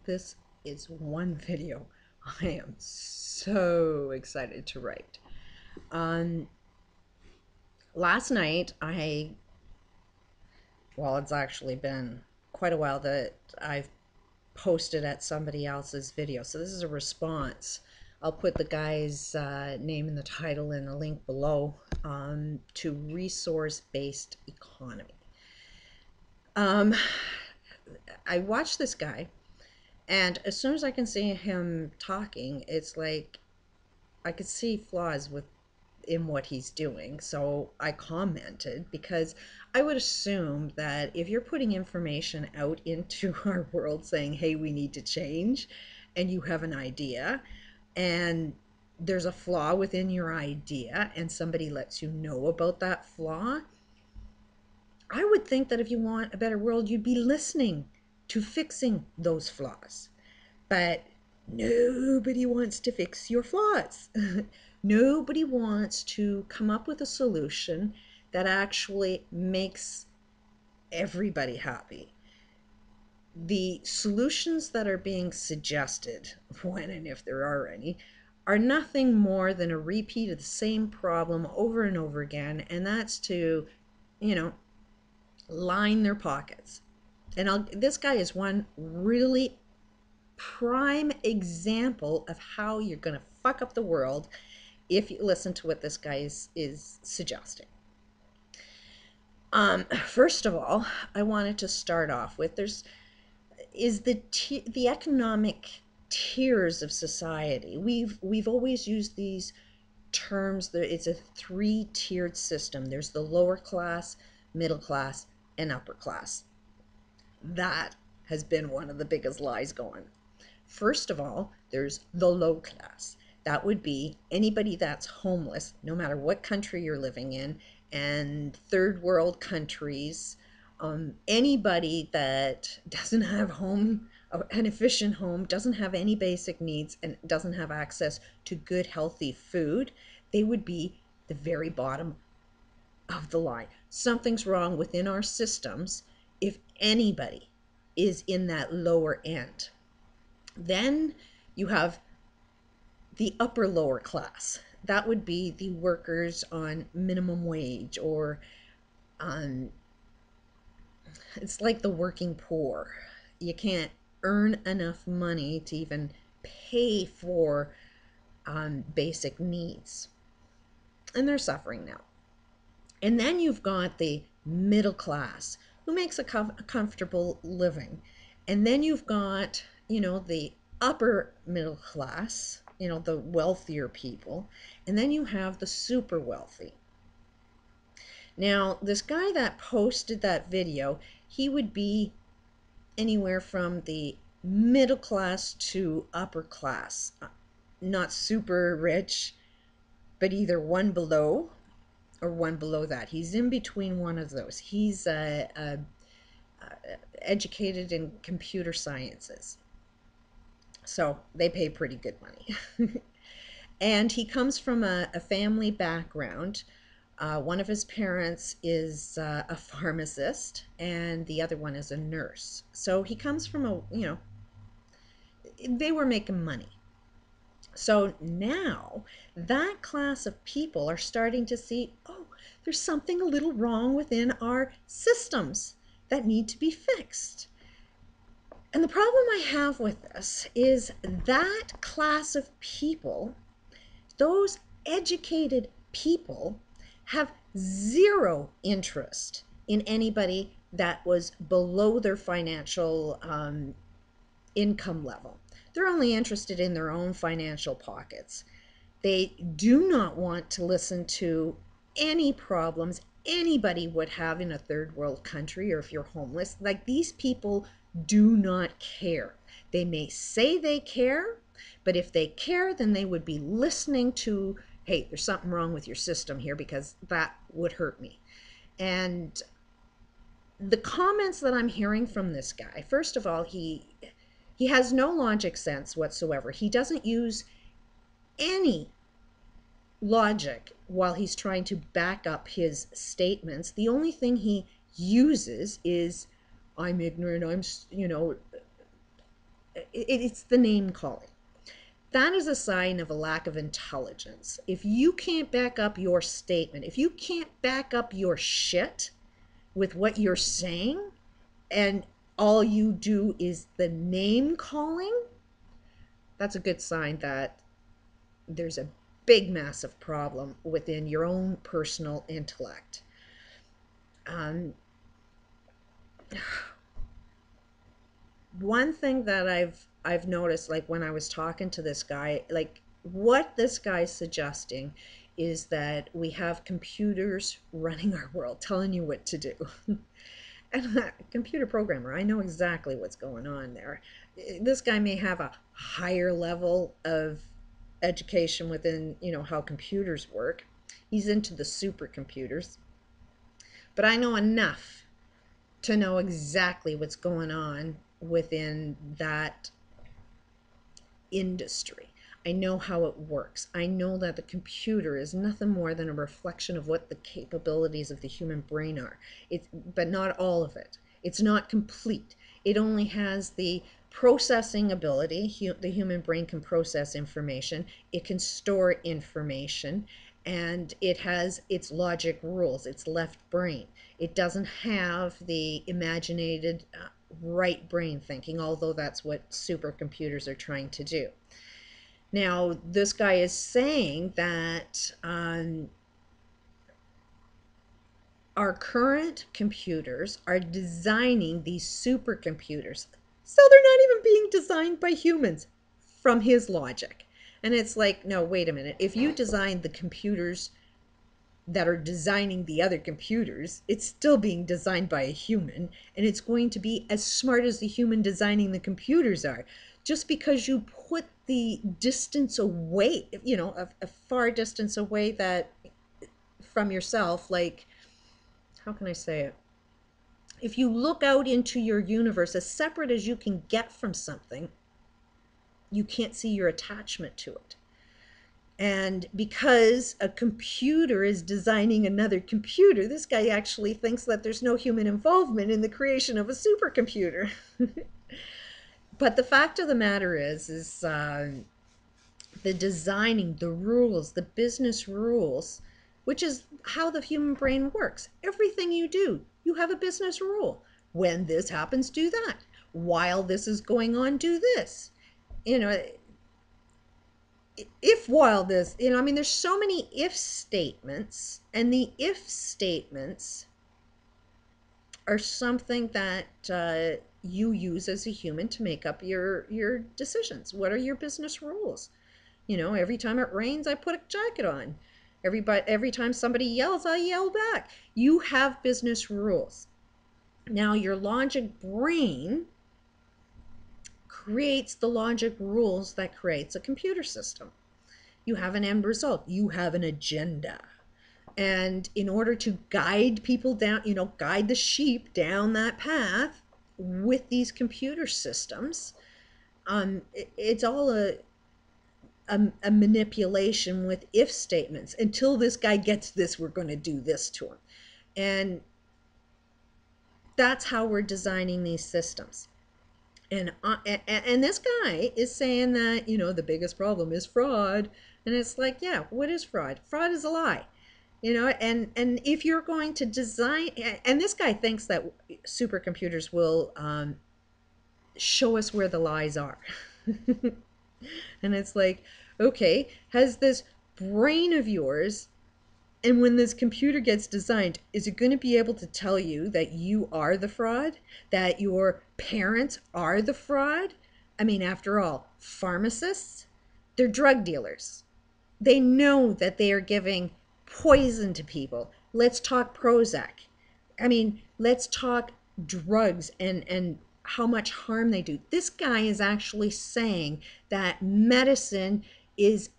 this is one video I am so excited to write. Last night it's actually been quite a while that I've posted at somebody else's video. So this is a response. I'll put the guy's name in the title and a link below to resource-based economy. I watched this guy, and as soon as I can see him talking, it's like I could see flaws in what he's doing. So I commented, because I would assume that if you're putting information out into our world saying, hey, we need to change, and you have an idea and there's a flaw within your idea and somebody lets you know about that flaw, I would think that if you want a better world, you'd be listening to fixing those flaws. But nobody wants to fix your flaws. Nobody wants to come up with a solution that actually makes everybody happy. The solutions that are being suggested, when and if there are any, are nothing more than a repeat of the same problem over and over again, and that's to, line their pockets. And this guy is one really prime example of how you're going to fuck up the world if you listen to what this guy is suggesting. First of all, I wanted to start off with the economic tiers of society. We've always used these terms. It's a three-tiered system. There's the lower class, middle class, and upper class. That has been one of the biggest lies going. First of all, there's the low class. That would be anybody that's homeless, no matter what country you're living in, and third world countries, anybody that doesn't have an efficient home, doesn't have any basic needs, and doesn't have access to good, healthy food, they would be the very bottom of the line. Something's wrong within our systems if anybody is in that lower end. Then you have the upper lower class. That would be the workers on minimum wage, or it's like the working poor. You can't earn enough money to even pay for basic needs, and they're suffering now. And then you've got the middle class, who makes a comfortable living. And then you've got, the upper middle class, the wealthier people. And then you have the super wealthy. Now, this guy that posted that video, he would be anywhere from the middle class to upper class. Not super rich, but either one below or one below that. He's in between one of those. He's educated in computer sciences, so they pay pretty good money. And he comes from a family background. One of his parents is a pharmacist, and the other one is a nurse. So he comes from they were making money. So now that class of people are starting to see, oh, there's something a little wrong within our systems that need to be fixed. And the problem I have with this is that class of people, those educated people, have zero interest in anybody that was below their financial income level. They're only interested in their own financial pockets. They do not want to listen to any problems anybody would have in a third world country, or if you're homeless. Like, these people do not care. They may say they care, but if they care, then they would be listening to, hey, there's something wrong with your system here, because that would hurt me. And the comments that I'm hearing from this guy, first of all, he has no logic sense whatsoever. He doesn't use any logic while he's trying to back up his statements. The only thing he uses is, I'm ignorant, it's the name calling. That is a sign of a lack of intelligence. If you can't back up your statement, if you can't back up your shit with what you're saying, and all you do is the name calling, that's a good sign that there's a big, massive problem within your own personal intellect. One thing that I've noticed, like when I was talking to this guy, like what this guy's suggesting is that we have computers running our world, telling you what to do. And a computer programmer, I know exactly what's going on there. This guy may have a higher level of education within, how computers work. He's into the supercomputers. But I know enough to know exactly what's going on within that industry. I know how it works. I know that the computer is nothing more than a reflection of what the capabilities of the human brain are. But not all of it. It's not complete. It only has the processing ability. The human brain can process information. It can store information. And it has its logic rules, its left brain. It doesn't have the imaginated right brain thinking, although that's what supercomputers are trying to do. Now, this guy is saying that our current computers are designing these supercomputers. So they're not even being designed by humans, from his logic. And it's like, no, wait a minute. If you design the computers that are designing the other computers, it's still being designed by a human, and it's going to be as smart as the human designing the computers are. Just because you put the distance away, a far distance away that from yourself, like, how can I say it? If you look out into your universe as separate as you can get from something, you can't see your attachment to it. And because a computer is designing another computer, this guy actually thinks that there's no human involvement in the creation of a supercomputer. But the fact of the matter is the designing, the rules, the business rules, which is how the human brain works. Everything you do, you have a business rule. When this happens, do that. While this is going on, do this. If while this, there's so many if statements, and the if statements are something that you use as a human to make up your decisions. What are your business rules? Every time it rains, I put a jacket on. Every time somebody yells, I yell back. You have business rules. Now, your logic brain creates the logic rules that creates a computer system. You have an end result. You have an agenda. And in order to guide people down, guide the sheep down that path with these computer systems, it's all a manipulation with if statements. Until this guy gets this, we're going to do this to him. And that's how we're designing these systems. And this guy is saying that, the biggest problem is fraud. And it's like, yeah, what is fraud? Fraud is a lie. And if you're going to design, and this guy thinks that supercomputers will show us where the lies are. And it's like, okay, has this brain of yours, and when this computer gets designed, is it going to be able to tell you that you are the fraud? That your parents are the fraud? After all, pharmacists, they're drug dealers. They know that they are giving poison to people. Let's talk Prozac. Let's talk drugs and how much harm they do. This guy is actually saying that medicine is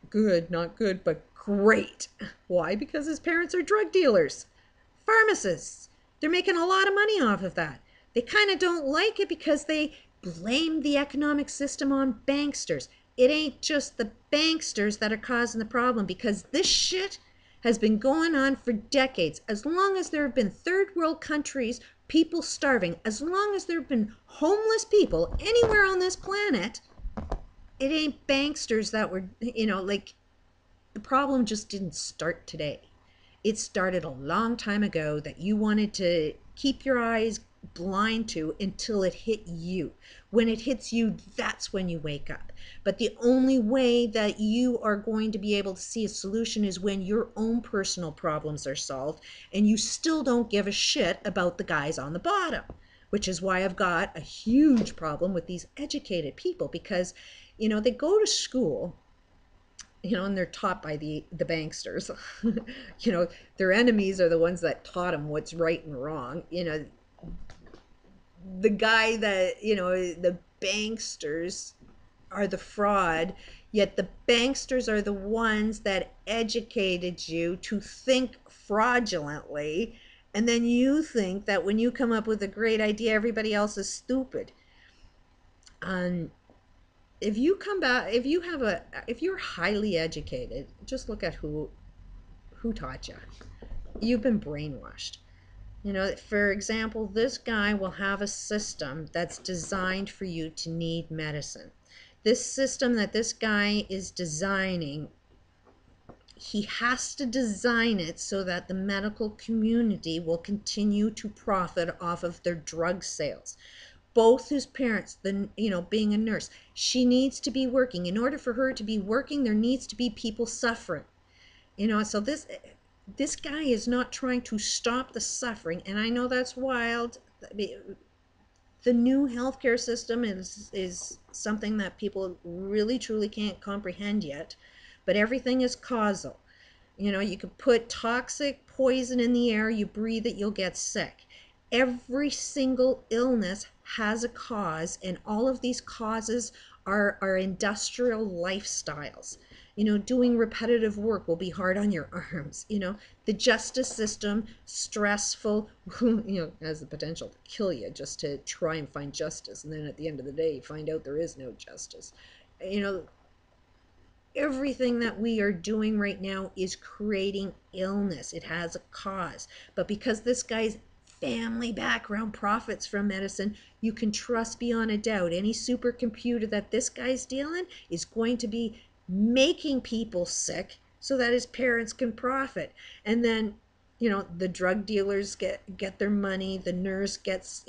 good, not good, but great. Why? Because his parents are drug dealers, pharmacists. They're making a lot of money off of that. They kind of don't like it because they blame the economic system on banksters. It ain't just the banksters that are causing the problem, because this shit has been going on for decades. As long as there have been third world countries people starving, as long as there have been homeless people anywhere on this planet, it ain't banksters that were, like, the problem just didn't start today. It started a long time ago that you wanted to keep your eyes blind to until it hit you. When it hits you, that's when you wake up. But the only way that you are going to be able to see a solution is when your own personal problems are solved and you still don't give a shit about the guys on the bottom. Which is why I've got a huge problem with these educated people, because, they go to school, and they're taught by the banksters. Their enemies are the ones that taught them what's right and wrong. The guy that, the banksters are the fraud, yet the banksters are the ones that educated you to think fraudulently, and then you think that when you come up with a great idea, everybody else is stupid. If you come back, if you're highly educated, just look at who taught you. You've been brainwashed. For example, this guy will have a system that's designed for you to need medicine. This system that this guy is designing, he has to design it so that the medical community will continue to profit off of their drug sales. Both his parents, being a nurse, she needs to be working. In order for her to be working, there needs to be people suffering. So this guy is not trying to stop the suffering, and I know that's wild. The new healthcare system is something that people really truly can't comprehend yet, but everything is causal. You could put toxic poison in the air, you breathe it, you'll get sick. Every single illness has a cause, and all of these causes are industrial lifestyles. Doing repetitive work will be hard on your arms. The justice system, stressful, has the potential to kill you just to try and find justice. And then at the end of the day, you find out there is no justice. Everything that we are doing right now is creating illness. It has a cause. But because this guy's family background profits from medicine, you can trust beyond a doubt any supercomputer that this guy's dealing is going to be making people sick so that his parents can profit. And then, the drug dealers get their money, the nurse gets,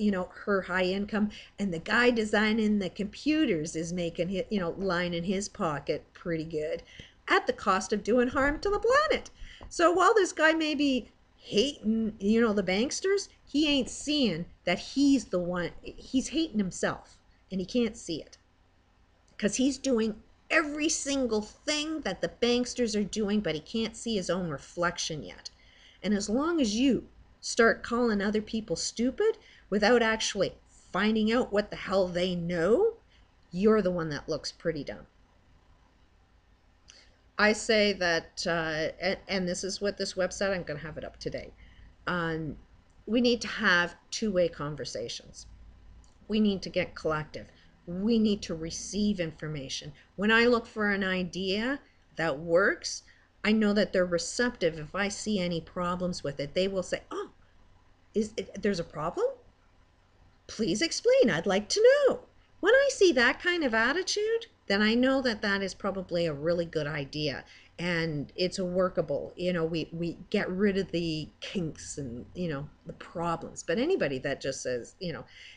her high income, and the guy designing the computers is making, line in his pocket pretty good at the cost of doing harm to the planet. So while this guy may be hating, the banksters, he ain't seeing that he's the one, he's hating himself, and he can't see it because he's doing every single thing that the banksters are doing, but he can't see his own reflection yet. And as long as you start calling other people stupid without actually finding out what the hell they know, you're the one that looks pretty dumb. I say that, and this is what this website, I'm going to have it up today. We need to have two-way conversations. We need to get collective. We need to receive information. When I look for an idea that works, I know that they're receptive. If I see any problems with it, they will say, oh, there's a problem? Please explain. I'd like to know. When I see that kind of attitude, then I know that that is probably a really good idea, and it's a workable, we get rid of the kinks and, the problems. But anybody that just says,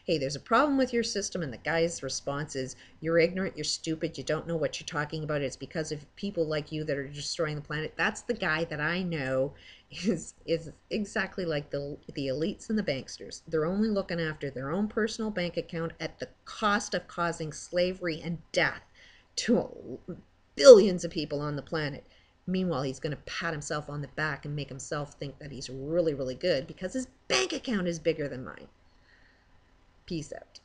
hey, there's a problem with your system, and the guy's response is, you're ignorant, you're stupid, you don't know what you're talking about, it's because of people like you that are destroying the planet, that's the guy that I know is exactly like the elites and the banksters. They're only looking after their own personal bank account at the cost of causing slavery and death to billions of people on the planet. Meanwhile, he's going to pat himself on the back and make himself think that he's really, really good because his bank account is bigger than mine. Peace out.